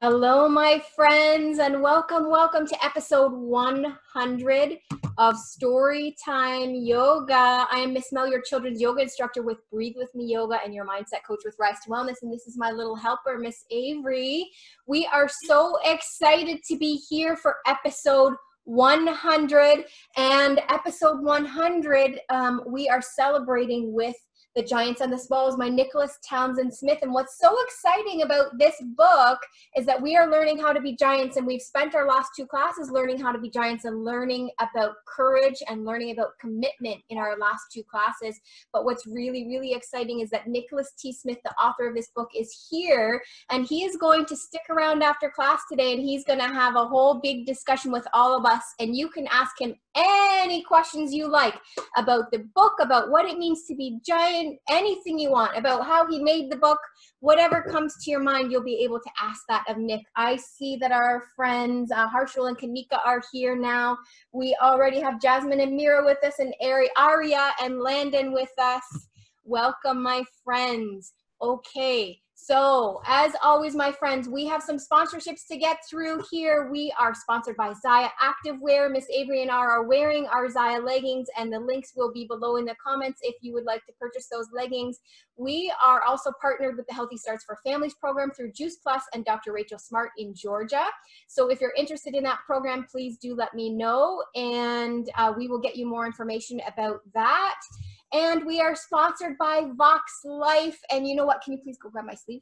Hello, my friends, and welcome to episode 100 of Storytime Yoga. I am Miss Mel, your children's yoga instructor with Breathe With Me Yoga and your mindset coach with Rise to Wellness, and this is my little helper, Miss Avery. We are so excited to be here for episode 100, and episode 100, we are celebrating with The Giants and the Smalls, my Nicholas Townsend Smith. And what's so exciting about this book is that we are learning how to be giants, and we've spent our last two classes learning how to be giants and learning about courage and learning about commitment in our last two classes. But what's really, really exciting is that Nicholas T. Smith, the author of this book, is here, and he is going to stick around after class today, and he's going to have a whole big discussion with all of us, and you can ask him any questions you like about the book, about what it means to be giant, anything you want, about how he made the book, whatever comes to your mind, you'll be able to ask that of Nick. I see that our friends Harshul and Kanika are here now. We already have Jasmine and Mira with us, and Aria and Landon with us. Welcome, my friends. Okay. So, as always, my friends, we have some sponsorships to get through here. We are sponsored by Zyia Activewear. Miss Avery and I are wearing our Zyia leggings, and the links will be below in the comments if you would like to purchase those leggings. We are also partnered with the Healthy Starts for Families program through Juice Plus and Dr. Rachel Smart in Georgia. So if you're interested in that program, please do let me know, and we will get you more information about that. And we are sponsored by Vox Life. And you know what? Can you please go grab my sleeve?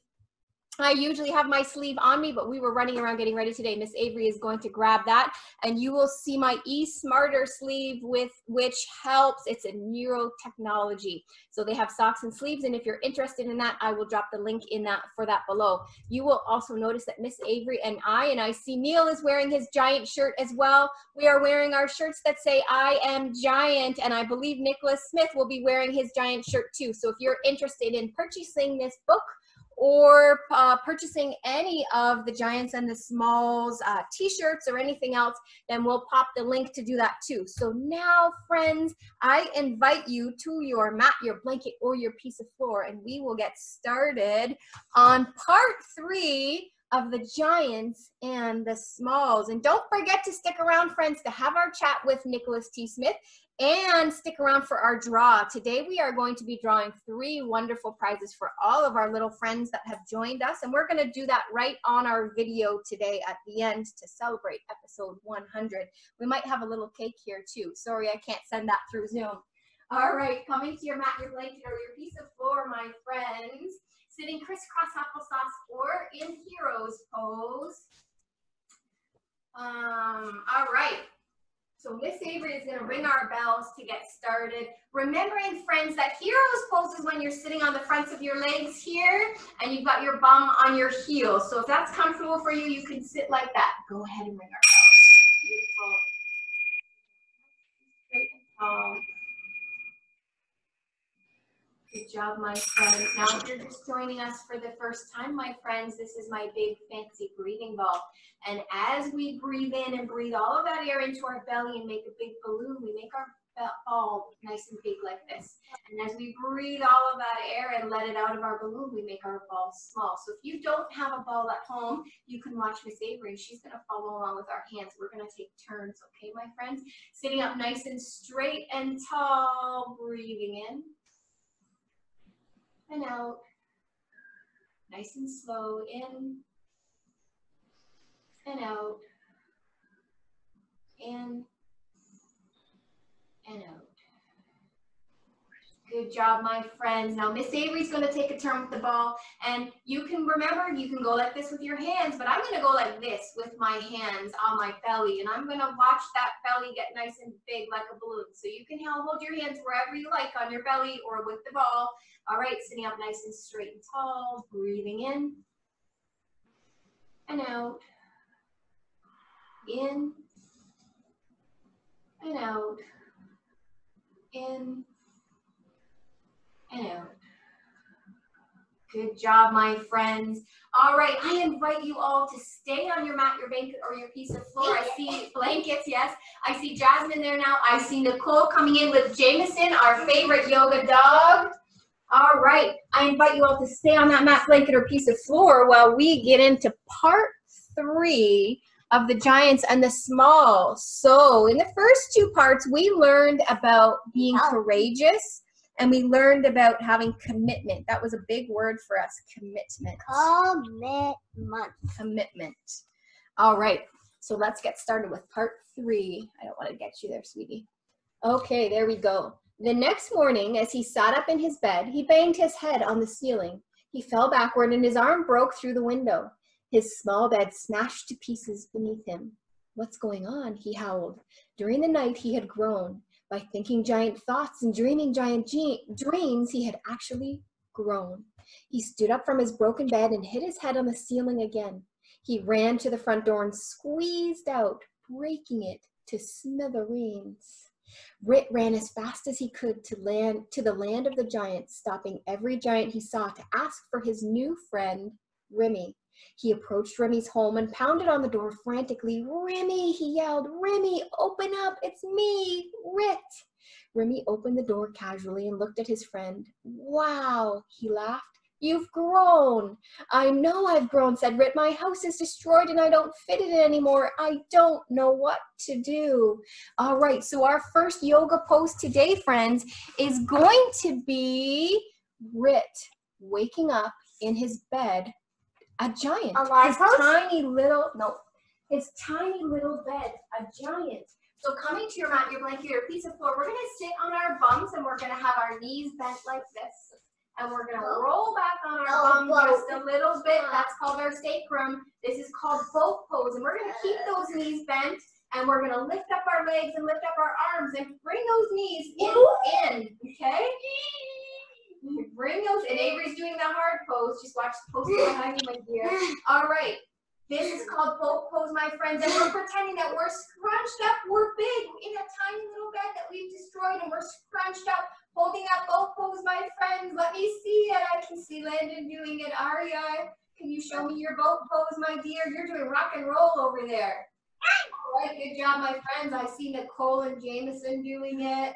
I usually have my sleeve on me, but we were running around getting ready today. Miss Avery is going to grab that, and you will see my E-Smarter sleeve, with which helps. It's a neurotechnology. So they have socks and sleeves, and if you're interested in that, I will drop the link in that for that below. You will also notice that Miss Avery and I see Neil is wearing his giant shirt as well. We are wearing our shirts that say I am giant, and I believe Nicholas Smith will be wearing his giant shirt too. So if you're interested in purchasing this book, or purchasing any of the Giants and the Smalls t-shirts or anything else, then we'll pop the link to do that too. So now, friends, I invite you to your mat, your blanket, or your piece of floor, and we will get started on part 3 of the Giants and the Smalls. And don't forget to stick around, friends, to have our chat with Nicholas T. Smith, and stick around for our draw. Today we are going to be drawing 3 wonderful prizes for all of our little friends that have joined us, and we're going to do that right on our video today at the end to celebrate episode 100. We might have a little cake here too. Sorry, I can't send that through Zoom. All right, coming to your mat, your blanket, or your piece of floor, my friends. Sitting crisscross applesauce or in hero's pose. All right. So Miss Avery is going to ring our bells to get started. Remembering, friends, that hero's pose is when you're sitting on the fronts of your legs here and you've got your bum on your heels. So if that's comfortable for you, you can sit like that. Go ahead and ring our bells. Beautiful. Straight and tall. Good job, my friends. Now, if you're just joining us for the first time, my friends, this is my big fancy breathing ball. And as we breathe in and breathe all of that air into our belly and make a big balloon, we make our ball nice and big like this. And as we breathe all of that air and let it out of our balloon, we make our ball small. So if you don't have a ball at home, you can watch Miss Avery. She's going to follow along with our hands. We're going to take turns, okay, my friends? Sitting up nice and straight and tall, breathing in. And out, nice and slow, in and out, in and out. Good job, my friends. Now, Miss Avery's going to take a turn with the ball, and you can remember, you can go like this with your hands, but I'm going to go like this with my hands on my belly, and I'm going to watch that belly get nice and big like a balloon. So you can hold your hands wherever you like, on your belly or with the ball. All right, sitting up nice and straight and tall, breathing in and out, in and out, in and out. Good job, my friends. All right, I invite you all to stay on your mat, your blanket, or your piece of floor. I see blankets, yes. I see Jasmine there now. I see Nicole coming in with Jameson, our favorite yoga dog. All right, I invite you all to stay on that mat, blanket, or piece of floor while we get into part 3 of the giants and the small. So in the first 2 parts, we learned about being courageous and we learned about having commitment. That was a big word for us, commitment. Commitment. All right, so let's get started with part 3. I don't want to get you there, sweetie. Okay, there we go. The next morning, as he sat up in his bed, he banged his head on the ceiling. He fell backward and his arm broke through the window. His small bed smashed to pieces beneath him. What's going on? He howled. During the night, he had grown. By thinking giant thoughts and dreaming giant dreams, he had actually grown. He stood up from his broken bed and hit his head on the ceiling again. He ran to the front door and squeezed out, breaking it to smithereens. Rit ran as fast as he could to the land of the giants, stopping every giant he saw to ask for his new friend, Remy. He approached Remy's home and pounded on the door frantically. Remy, he yelled, Remy, open up, it's me, Rit. Remy opened the door casually and looked at his friend. Wow, he laughed. You've grown. I know I've grown, said Rit. My house is destroyed and I don't fit in it anymore. I don't know what to do. All right, so our first yoga pose today, friends, is going to be Rit waking up in his bed, a giant. His tiny little bed, a giant. So coming to your mat, your blanket, your piece of floor, we're going to sit on our bums and we're going to have our knees bent like this. And we're going to roll back on our bum just a little bit. That's called our sacrum. This is called boat pose. And we're going to keep those knees bent. And we're going to lift up our legs and lift up our arms and bring those knees in. Okay? Bring those. And Avery's doing the hard pose. Just watch the poster behind you, my dear. All right. This is called boat pose, my friends. And we're pretending that we're scrunched up. We're big in a tiny little bed that we've destroyed. And we're scrunched up. Holding up boat pose, my friends. Let me see it. I can see Landon doing it. Aria, can you show me your boat pose, my dear? You're doing rock and roll over there. All right, good job, my friends. I see Nicole and Jameson doing it.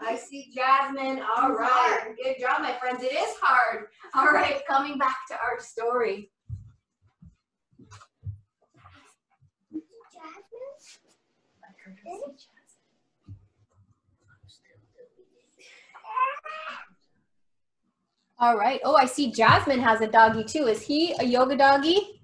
I see Jasmine. All right, good job, my friends. It is hard. All right, coming back to our story. Jasmine? All right. Oh, I see Jasmine has a doggy too. Is he a yoga doggy?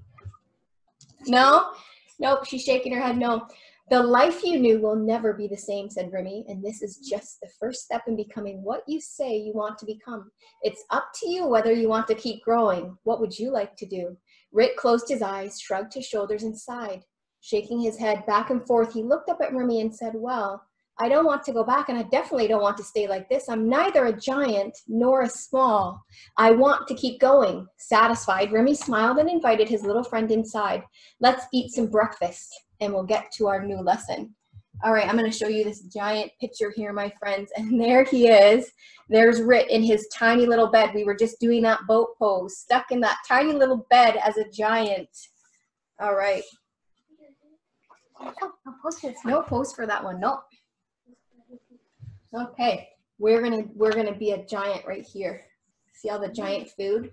No? Nope, she's shaking her head no. The life you knew will never be the same, said Remy, and this is just the first step in becoming what you say you want to become. It's up to you whether you want to keep growing. What would you like to do? Rit closed his eyes, shrugged his shoulders, and sighed. Shaking his head back and forth, he looked up at Remy and said, well, I don't want to go back, and I definitely don't want to stay like this. I'm neither a giant nor a small. I want to keep going. Satisfied, Remy smiled and invited his little friend inside. Let's eat some breakfast, and we'll get to our new lesson. All right, I'm going to show you this giant picture here, my friends, and there he is. There's Rit in his tiny little bed. We were just doing that boat pose, stuck in that tiny little bed as a giant. All right. No post for that one. Nope. Okay, we're gonna be a giant right here. See all the giant food?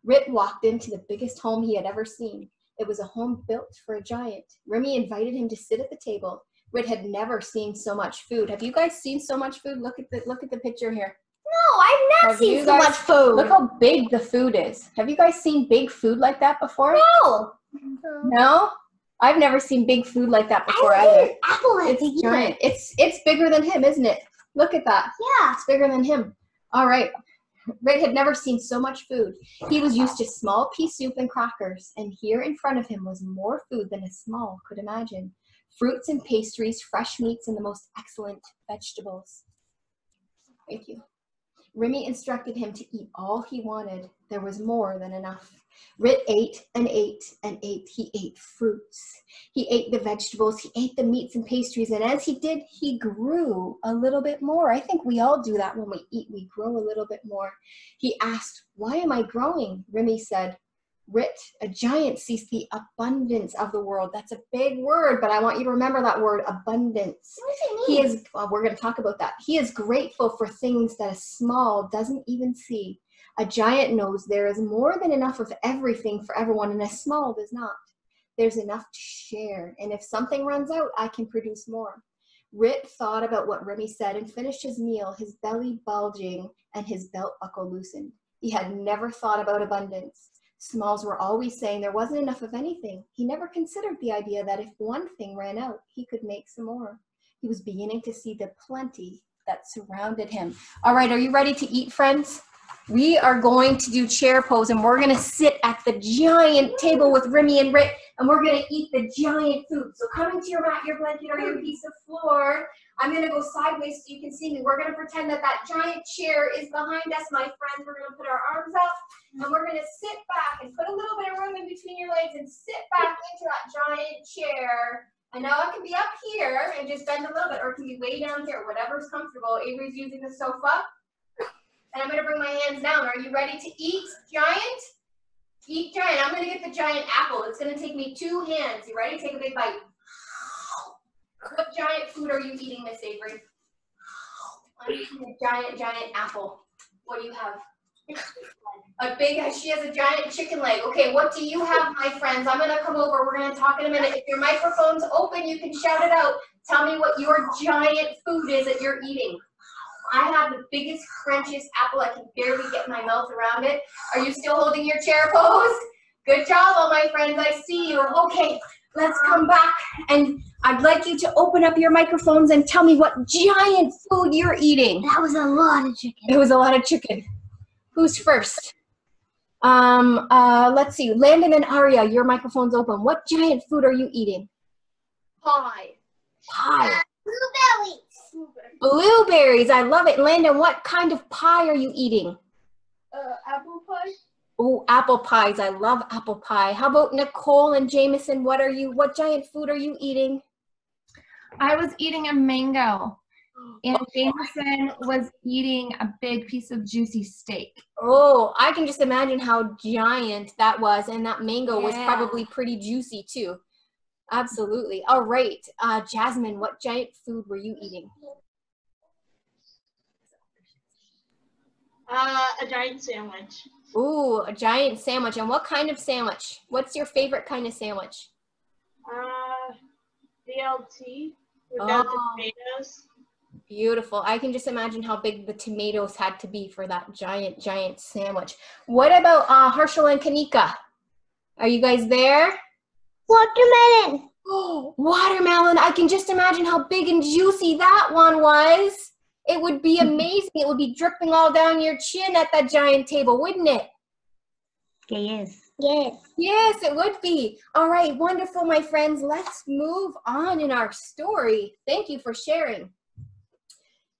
Rit walked into the biggest home he had ever seen. It was a home built for a giant. Remy invited him to sit at the table. Rit had never seen so much food. Have you guys seen so much food? Look at the picture here. No, I've not seen so much food. Look how big the food is. Have you guys seen big food like that before? No. No? I've never seen big food like that before either. It's giant. It's bigger than him, isn't it? Look at that. Yeah. It's bigger than him. All right. Rit had never seen so much food. He was used to small pea soup and crackers, and here in front of him was more food than a small could imagine. Fruits and pastries, fresh meats, and the most excellent vegetables. Thank you. Remy instructed him to eat all he wanted. There was more than enough. Rit ate and ate and ate. He ate fruits. He ate the vegetables. He ate the meats and pastries. And as he did, he grew a little bit more. I think we all do that when we eat. We grow a little bit more. He asked, why am I growing? Remy said, Rit, a giant sees the abundance of the world. That's a big word, but I want you to remember that word, abundance. What does it mean? He is, well, we're going to talk about that. He is grateful for things that a small doesn't even see. A giant knows there is more than enough of everything for everyone, and a small does not. There's enough to share, and if something runs out, I can produce more. Rit thought about what Remy said and finished his meal, his belly bulging and his belt buckle loosened. He had never thought about abundance. Smalls were always saying there wasn't enough of anything. He never considered the idea that if one thing ran out, he could make some more. He was beginning to see the plenty that surrounded him. All right, are you ready to eat, friends? We are going to do chair pose, and we're going to sit at the giant table with Remy and Rit, and we're going to eat the giant food. So come into your mat, your blanket, or your piece of floor. I'm going to go sideways so you can see me. We're going to pretend that that giant chair is behind us, my friends. We're going to put our arms up, and we're going to sit back and put a little bit of room in between your legs and sit back into that giant chair. And now I can be up here and just bend a little bit, or it can be way down here, whatever's comfortable. Avery's using the sofa. And I'm going to bring my hands down. Are you ready to eat giant? Eat giant. I'm going to get the giant apple. It's going to take me 2 hands. You ready? Take a big bite. What giant food are you eating, Miss Avery? I'm eating a giant apple. What do you have? She has a giant chicken leg. Okay, what do you have, my friends? I'm going to come over. We're going to talk in a minute. If your microphone's open, you can shout it out. Tell me what your giant food is that you're eating. I have the biggest, crunchiest apple. I can barely get my mouth around it. Are you still holding your chair pose? Good job, all my friends. I see you. Okay, let's come back. And I'd like you to open up your microphones and tell me what giant food you're eating. That was a lot of chicken. It was a lot of chicken. Who's first? Let's see. Landon and Aria, your microphone's open. What giant food are you eating? Pie. Pie. Blueberries. Blueberries, I love it. Landon, what kind of pie are you eating? Apple pie. Oh, apple pies. I love apple pie. How about Nicole and Jameson? What giant food are you eating? I was eating a mango, and Jameson was eating a big piece of juicy steak. Oh, I can just imagine how giant that was, and that mango was probably pretty juicy too. Absolutely. All right. Jasmine, what giant food were you eating? A giant sandwich. Ooh, a giant sandwich. And what kind of sandwich? What's your favorite kind of sandwich? BLT without the tomatoes. Beautiful. I can just imagine how big the tomatoes had to be for that giant sandwich. What about Harshal and Kanika? Are you guys there? Watermelon. Oh, watermelon. I can just imagine how big and juicy that one was. It would be amazing. It would be dripping all down your chin at that giant table, wouldn't it? Yes. Yes, it would be. All right, wonderful, my friends. Let's move on in our story. Thank you for sharing.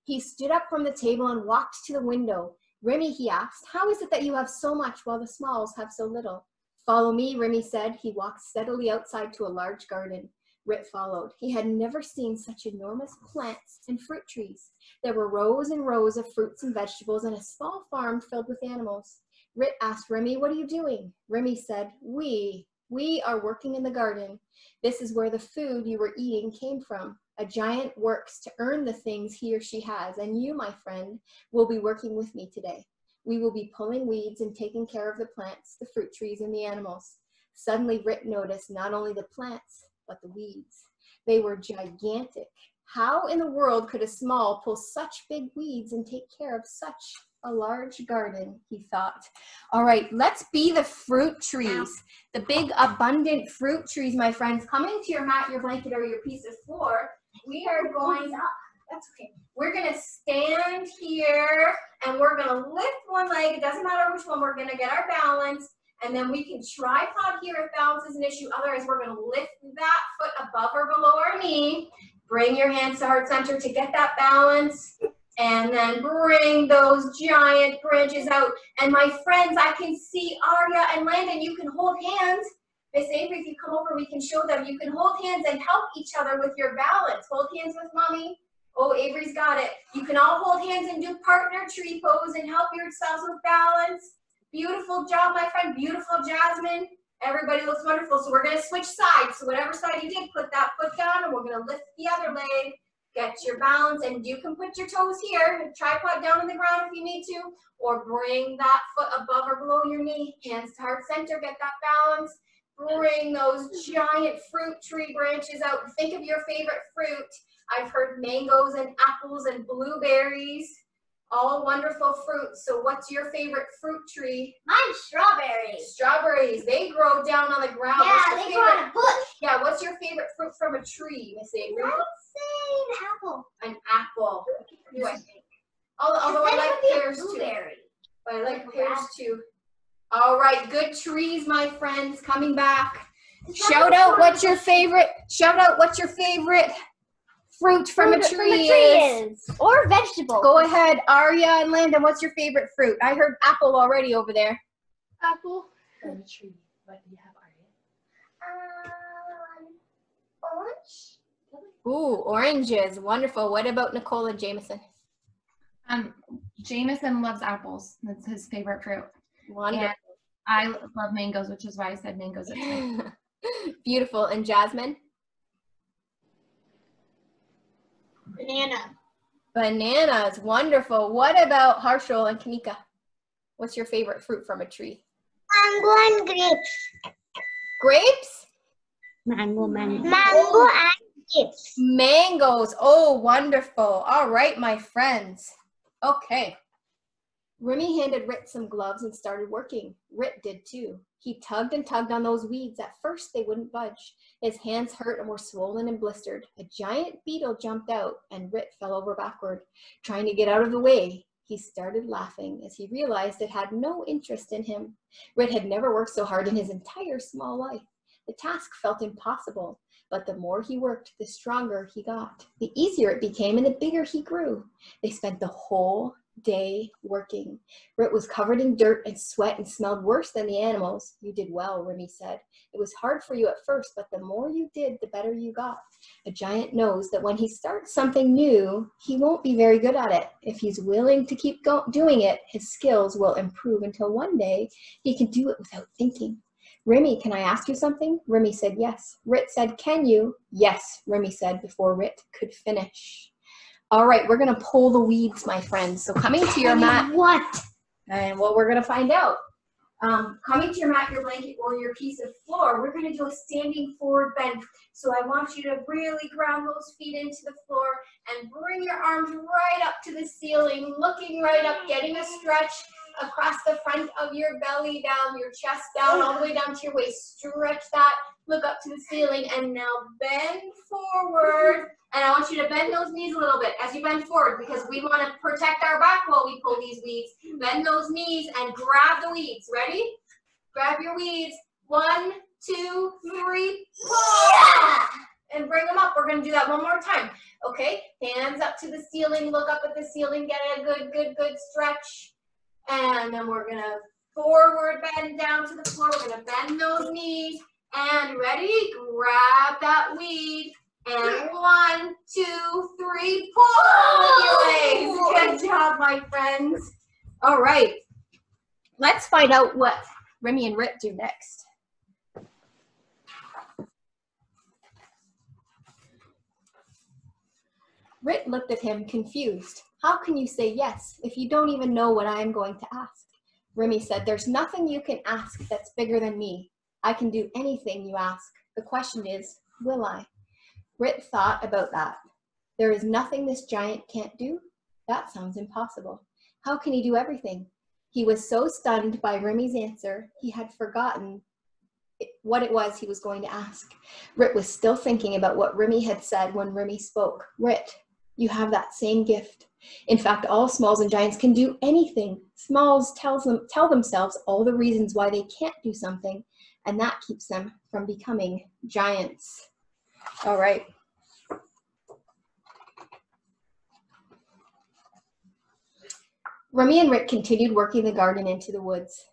He stood up from the table and walked to the window. Remy, he asked, how is it that you have so much while the Smalls have so little? Follow me, Remy said. He walked steadily outside to a large garden. Rit followed. He had never seen such enormous plants and fruit trees. There were rows and rows of fruits and vegetables and a small farm filled with animals. Rit asked Remy, what are you doing? Remy said, we are working in the garden. This is where the food you were eating came from. A giant works to earn the things he or she has, and you, my friend, will be working with me today. We will be pulling weeds and taking care of the plants, the fruit trees, and the animals. Suddenly, Rit noticed not only the plants, but the weeds. They were gigantic. How in the world could a Small pull such big weeds and take care of such a large garden, he thought. All right, let's be the fruit trees, the big abundant fruit trees, my friends. Come into your mat, your blanket, or your piece of floor. We are going up. That's okay. We're going to stand here and we're going to lift one leg. It doesn't matter which one. We're going to get our balance. And then we can tripod here if balance is an issue. Otherwise, we're going to lift that foot above or below our knee. Bring your hands to heart center to get that balance. And then bring those giant branches out. And my friends, I can see Arya and Landon. You can hold hands. Miss Avery, if you come over, we can show them. You can hold hands and help each other with your balance. Hold hands with mommy. Oh, Avery's got it. You can all hold hands and do partner tree pose and help yourselves with balance. Beautiful job, my friend. Beautiful, Jasmine. Everybody looks wonderful. So we're going to switch sides. So whatever side you did, put that foot down, and we're going to lift the other leg. Get your balance, and you can put your toes here. Tripod down on the ground if you need to, or bring that foot above or below your knee. Hands to heart center. Get that balance. bring those giant fruit tree branches out. Think of your favorite fruit. I've heard mangoes and apples and blueberries, all wonderful fruits. So what's your favorite fruit tree? Mine's strawberries. Strawberries. They grow down on the ground. Yeah, they grow on a bush. Yeah, what's your favorite fruit from a tree, Miss Avery? I would say an apple. An apple. Do I think? Although I like pears too. Blueberry. But I like pears too. All right, good trees, my friends, coming back. Shout out what's your favorite fruit from a tree is. Or vegetable. Go ahead, Arya and Landon, what's your favorite fruit? I heard apple already over there. Apple. From a tree. What do you have, Arya? Orange. Ooh, oranges, wonderful. What about Nicole and Jameson? Jameson loves apples. That's his favorite fruit. Wonderful. And I love mangoes, which is why I said mangoes. Beautiful. And Jasmine? Banana. Bananas, wonderful. What about Harshul and Kanika? What's your favorite fruit from a tree? Mango and grapes. Grapes? Mango and grapes. Mangoes. Oh, wonderful. All right, my friends. Okay. Remy handed Rit some gloves and started working. Rit did too. He tugged and tugged on those weeds. At first, they wouldn't budge. His hands hurt and were swollen and blistered. A giant beetle jumped out and Rit fell over backward. Trying to get out of the way, he started laughing as he realized it had no interest in him. Rit had never worked so hard in his entire small life. The task felt impossible, but the more he worked, the stronger he got. The easier it became and the bigger he grew. They spent the whole day working. Rit was covered in dirt and sweat and smelled worse than the animals. You did well, Remy said. It was hard for you at first, but the more you did, the better you got. A giant knows that when he starts something new, he won't be very good at it. If he's willing to keep doing it, his skills will improve until one day he can do it without thinking. Remy, can I ask you something? Remy said yes. Rit said, can you? Yes, Remy said before Rit could finish. All right, we're going to pull the weeds, my friends. So coming to your mat. What? And well, we're going to find out. Coming to your mat, your blanket, or your piece of floor, we're going to do a standing forward bend. So I want you to really ground those feet into the floor and bring your arms right up to the ceiling, looking right up, getting a stretch across the front of your belly down, your chest down, all the way down to your waist. Stretch that, look up to the ceiling, and now bend forward. And I want you to bend those knees a little bit as you bend forward because we want to protect our back while we pull these weeds. Bend those knees and grab the weeds. Ready? Grab your weeds. 1, 2, 3, pull! And bring them up. We're going to do that one more time. Okay? Hands up to the ceiling. Look up at the ceiling. Get a good stretch. And then we're going to forward bend down to the floor. We're going to bend those knees. And ready? Grab that weed. And 1, 2, 3, pull with your legs. Good job, my friends. All right. Let's find out what Remy and Rit do next. Rit looked at him confused. How can you say yes if you don't even know what I am going to ask? Remy said, there's nothing you can ask that's bigger than me. I can do anything you ask. The question is, will I? Rit thought about that. There is nothing this giant can't do? That sounds impossible. How can he do everything? He was so stunned by Remy's answer, he had forgotten what it was he was going to ask. Rit was still thinking about what Remy had said when Remy spoke. Rit, you have that same gift. In fact, all smalls and giants can do anything. Smalls tell themselves all the reasons why they can't do something, and that keeps them from becoming giants. All right. Remy and Rit continued working the garden into the woods.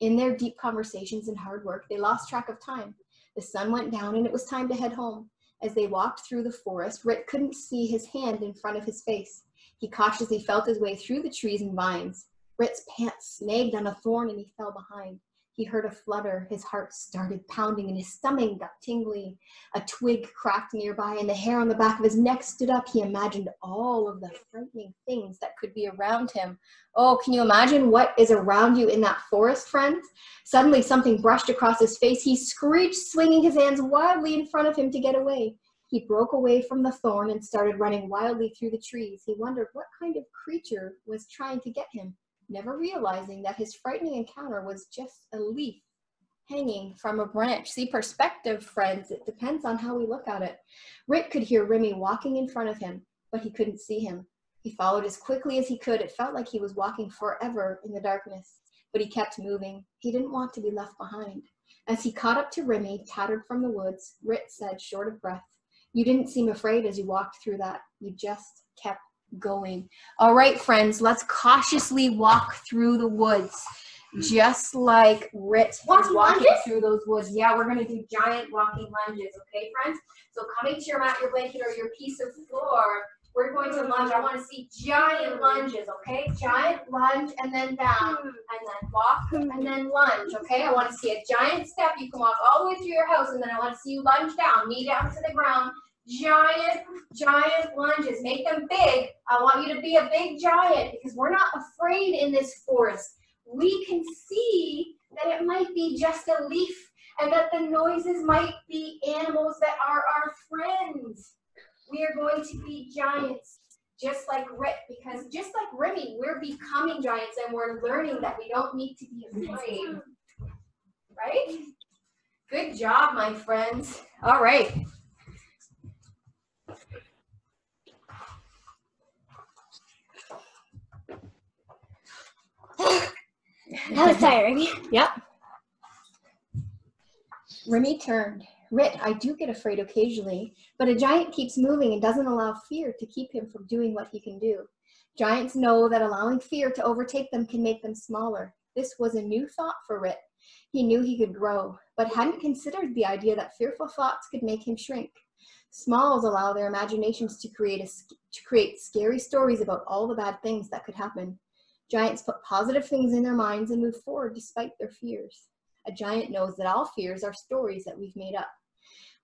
In their deep conversations and hard work, they lost track of time. The sun went down and it was time to head home. As they walked through the forest, Rit couldn't see his hand in front of his face. He cautiously felt his way through the trees and vines. Rit's pants snagged on a thorn and he fell behind. He heard a flutter. His heart started pounding and his stomach got tingly. A twig cracked nearby and the hair on the back of his neck stood up. He imagined all of the frightening things that could be around him. Oh, can you imagine what is around you in that forest, friends? Suddenly something brushed across his face. He screeched, swinging his hands wildly in front of him to get away. He broke away from the thorn and started running wildly through the trees. He wondered what kind of creature was trying to get him, never realizing that his frightening encounter was just a leaf hanging from a branch. See, perspective, friends, it depends on how we look at it. Rit could hear Remy walking in front of him, but he couldn't see him. He followed as quickly as he could. It felt like he was walking forever in the darkness, but he kept moving. He didn't want to be left behind. As he caught up to Remy, tattered from the woods, Rit said, short of breath, "You didn't seem afraid as you walked through that. You just kept going." All right, friends, let's cautiously walk through the woods, just like Rit is walking through those woods. Yeah, we're going to do giant walking lunges, okay, friends? So coming to your mat, your blanket, or your piece of floor, we're going to lunge. I want to see giant lunges, okay? Giant lunge and then down, and then walk, and then lunge, okay? I want to see a giant step. You can walk all the way through your house, and then I want to see you lunge down, knee down to the ground. Giant lunges. Make them big. I want you to be a big giant because we're not afraid in this forest. We can see that it might be just a leaf and that the noises might be animals that are our friends. We are going to be giants, just like Rit, because just like Remy, we're becoming giants and we're learning that we don't need to be afraid. Right? Good job, my friends. All right. That was tiring. Yep. Remy turned. Rit, I do get afraid occasionally, but a giant keeps moving and doesn't allow fear to keep him from doing what he can do. Giants know that allowing fear to overtake them can make them smaller. This was a new thought for Rit. He knew he could grow, but hadn't considered the idea that fearful thoughts could make him shrink. Smalls allow their imaginations to create scary stories about all the bad things that could happen. Giants put positive things in their minds and move forward despite their fears. A giant knows that all fears are stories that we've made up.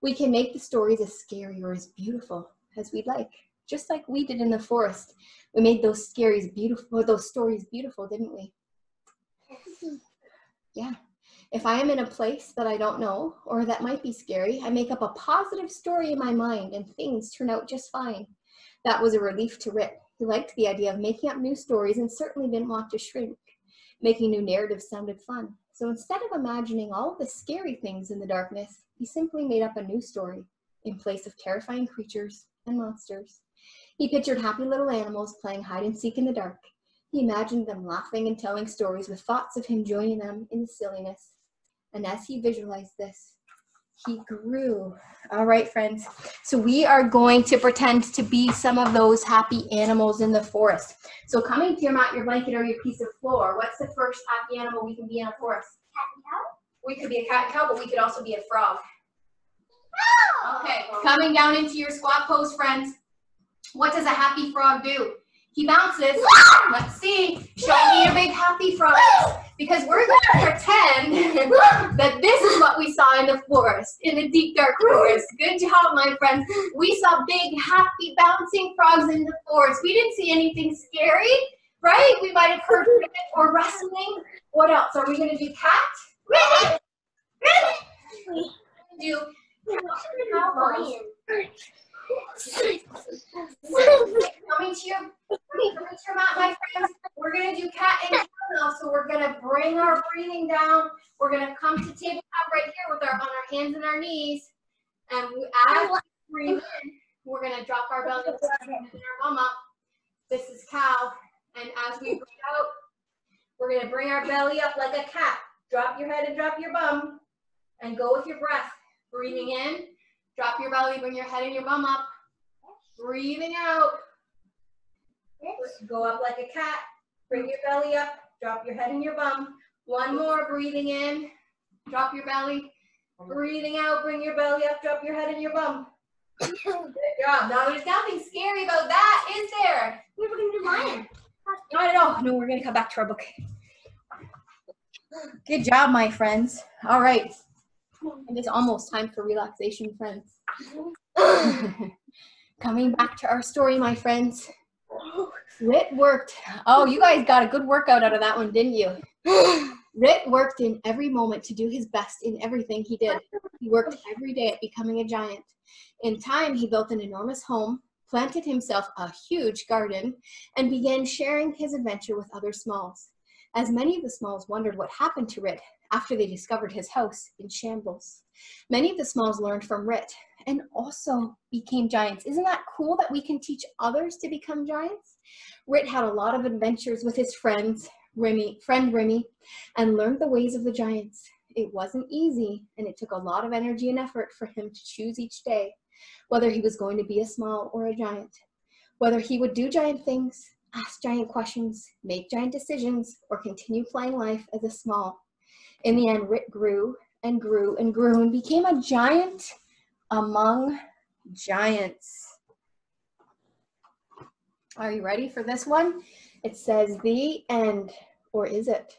We can make the stories as scary or as beautiful as we'd like, just like we did in the forest. We made those stories beautiful, didn't we? Yeah. If I am in a place that I don't know or that might be scary, I make up a positive story in my mind and things turn out just fine. That was a relief to Rit. He liked the idea of making up new stories and certainly didn't want to shrink. Making new narratives sounded fun. So instead of imagining all of the scary things in the darkness, he simply made up a new story in place of terrifying creatures and monsters. He pictured happy little animals playing hide and seek in the dark. He imagined them laughing and telling stories with thoughts of him joining them in the silliness. And as he visualized this, he grew. All right, friends. So we are going to pretend to be some of those happy animals in the forest. So coming to your mat, your blanket, or your piece of floor, what's the first happy animal we can be in a forest? Cat and cow? We could be a cat and cow, but we could also be a frog. Okay, coming down into your squat pose, friends. What does a happy frog do? He bounces. Let's see. Show me your big happy frog. Because we're going to pretend that this is what we saw in the forest, in the deep, dark forest. Good job, my friends. We saw big, happy, bouncing frogs in the forest. We didn't see anything scary, right? We might have heard cricket or rustling. What else? Are we going to do cat? Ribbit. Do cowboys. Coming to your mat, my friends. We're going to do cat and cow now. So we're going to bring our breathing down. We're going to come to tabletop right here with on our hands and our knees. And as we breathe in, we're going to drop our belly and our bum up. This is cow. And as we breathe out, we're going to bring our belly up like a cat. Drop your head and drop your bum. And go with your breath. Breathing in, drop your belly, bring your head and your bum up. Breathing out. Go up like a cat. Bring your belly up. Drop your head and your bum. One more. Breathing in. Drop your belly. Breathing out. Bring your belly up. Drop your head and your bum. Good job. Now there's nothing scary about that, is there? We were going to do lion. Not at all. No, we're going to come back to our book. Good job, my friends. All right. It is almost time for relaxation, friends. Coming back to our story, my friends. Rit worked. Oh, you guys got a good workout out of that one, didn't you? Rit worked in every moment to do his best in everything he did. He worked every day at becoming a giant. In time, he built an enormous home, planted himself a huge garden, and began sharing his adventure with other Smalls. As many of the Smalls wondered what happened to Rit after they discovered his house in shambles. Many of the Smalls learned from Rit and also became giants. Isn't that cool that we can teach others to become giants? Rit had a lot of adventures with his friend Remy, and learned the ways of the giants. It wasn't easy, and it took a lot of energy and effort for him to choose each day whether he was going to be a Small or a giant, whether he would do giant things, ask giant questions, make giant decisions, or continue playing life as a Small. In the end, Rit grew and grew and grew and became a giant among giants. Are you ready for this one? It says the end, or is it?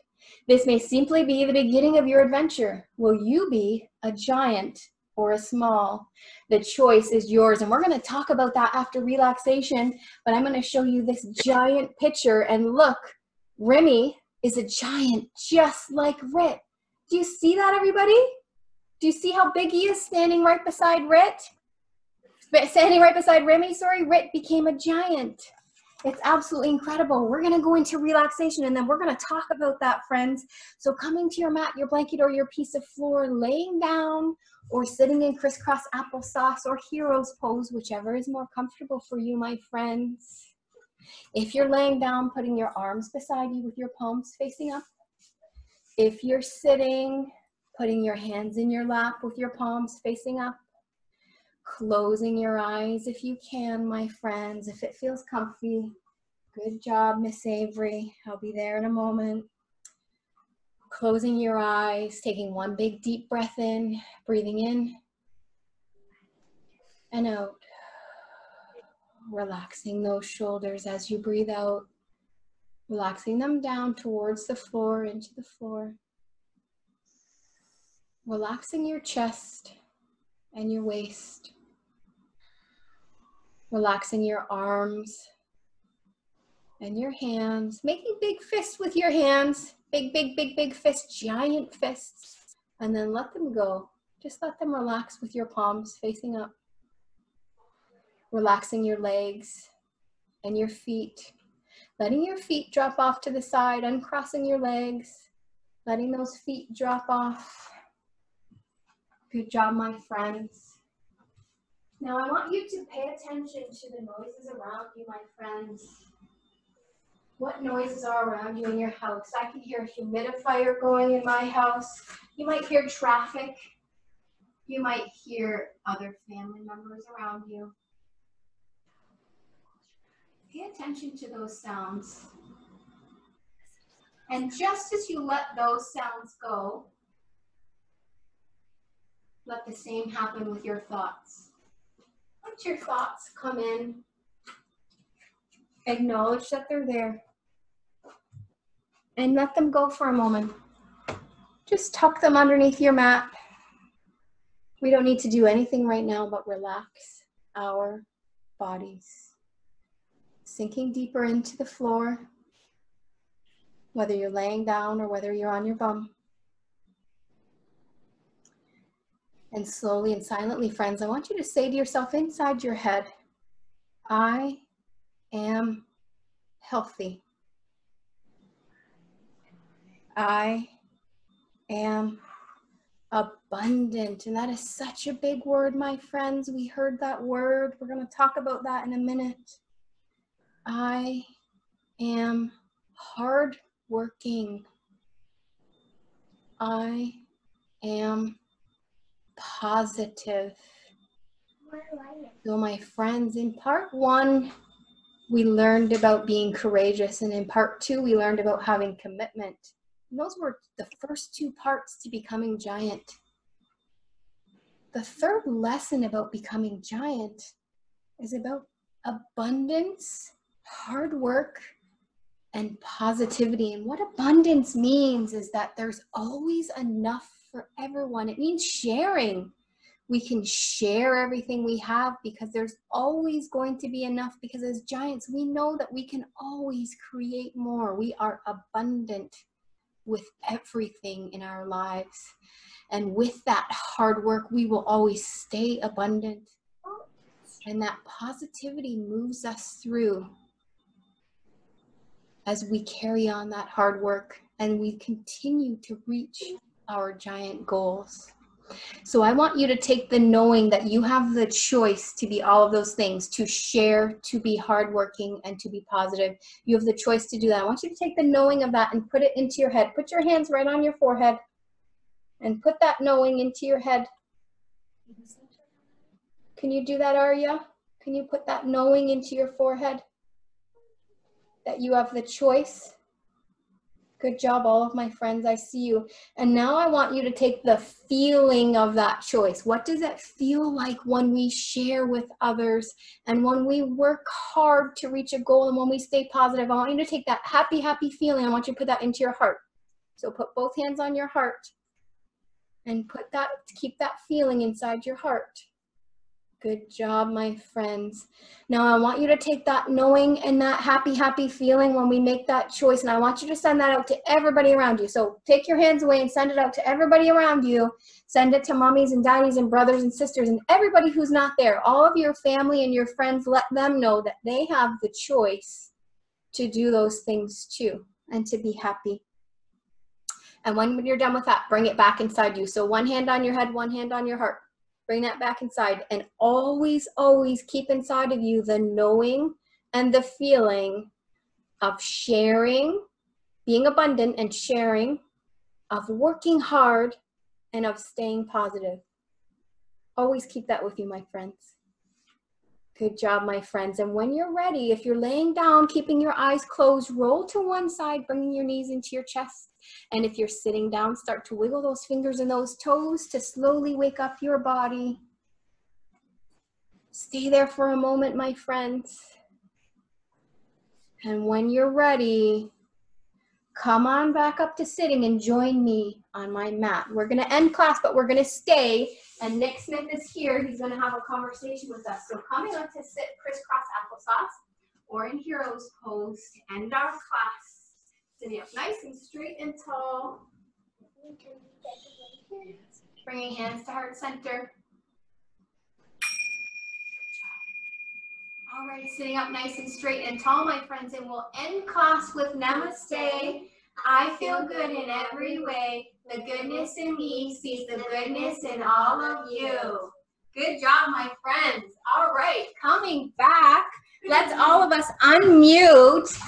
This may simply be the beginning of your adventure. Will you be a giant or a Small? The choice is yours, and we're going to talk about that after relaxation, but I'm going to show you this giant picture, and look, Remy is a giant just like Rit. Do you see that, everybody? Do you see how big he is standing right beside Rit? Standing right beside Remy, sorry, Rit became a giant. It's absolutely incredible. We're going to go into relaxation, and then we're going to talk about that, friends. So coming to your mat, your blanket, or your piece of floor, laying down, or sitting in crisscross applesauce or hero's pose, whichever is more comfortable for you, my friends. If you're laying down, putting your arms beside you with your palms facing up. If you're sitting, putting your hands in your lap with your palms facing up. Closing your eyes if you can, my friends, if it feels comfy. Good job, Miss Avery. I'll be there in a moment. Closing your eyes, taking one big deep breath in, breathing in and out. Relaxing those shoulders as you breathe out. Relaxing them down towards the floor, into the floor. Relaxing your chest and your waist. Relaxing your arms and your hands. Making big fists with your hands. Big, big, big, big fists, giant fists. And then let them go. Just let them relax with your palms facing up. Relaxing your legs and your feet. Letting your feet drop off to the side, uncrossing your legs. Letting those feet drop off. Good job, my friends. Now I want you to pay attention to the noises around you, my friends. What noises are around you in your house? I can hear a humidifier going in my house. You might hear traffic. You might hear other family members around you. Pay attention to those sounds. And just as you let those sounds go, let the same happen with your thoughts. Let your thoughts come in. Acknowledge that they're there. And let them go for a moment. Just tuck them underneath your mat. We don't need to do anything right now but relax our bodies. Sinking deeper into the floor, whether you're laying down or whether you're on your bum. And slowly and silently, friends, I want you to say to yourself inside your head, I am healthy. I am abundant. And that is such a big word, my friends. We heard that word. We're going to talk about that in a minute. I am hardworking. I am positive. So my friends, in part one, we learned about being courageous. And in part two, we learned about having commitment. And those were the first two parts to becoming giant. The third lesson about becoming giant is about abundance, hard work, and positivity. And what abundance means is that there's always enough for everyone. It means sharing. We can share everything we have because there's always going to be enough, because as giants, we know that we can always create more. We are abundant with everything in our lives. And with that hard work, we will always stay abundant. And that positivity moves us through as we carry on that hard work and we continue to reach our giant goals. So I want you to take the knowing that you have the choice to be all of those things, to share, to be hardworking, and to be positive. You have the choice to do that. I want you to take the knowing of that and put it into your head. Put your hands right on your forehead and put that knowing into your head. Can you do that, Arya? Can you put that knowing into your forehead? That you have the choice. Good job, all of my friends. I see you. And now I want you to take the feeling of that choice. What does it feel like when we share with others and when we work hard to reach a goal and when we stay positive? I want you to take that happy, happy feeling. I want you to put that into your heart. So put both hands on your heart and keep that feeling inside your heart. Good job, my friends. Now I want you to take that knowing and that happy, happy feeling when we make that choice, and I want you to send that out to everybody around you. So take your hands away and send it out to everybody around you. Send it to mommies and daddies and brothers and sisters and everybody who's not there. All of your family and your friends, let them know that they have the choice to do those things too and to be happy. And when you're done with that, bring it back inside you. So one hand on your head, one hand on your heart. Bring that back inside, and always, always keep inside of you the knowing and the feeling of sharing, being abundant and sharing, of working hard, and of staying positive. Always keep that with you, my friends. Good job, my friends. And when you're ready, if you're laying down, keeping your eyes closed, roll to one side, bringing your knees into your chest. And if you're sitting down, start to wiggle those fingers and those toes to slowly wake up your body. Stay there for a moment, my friends. And when you're ready, come on back up to sitting and join me on my mat. We're going to end class, but we're going to stay. And Nick Smith is here. He's going to have a conversation with us. So coming on to sit crisscross applesauce or in hero's pose to end our class. Sitting up nice and straight and tall. Bringing hands to heart center. All right, sitting up nice and straight and tall, my friends, and we'll end class with namaste. I feel good in every way. The goodness in me sees the goodness in all of you. Good job, my friends. All right, coming back, let's all of us unmute.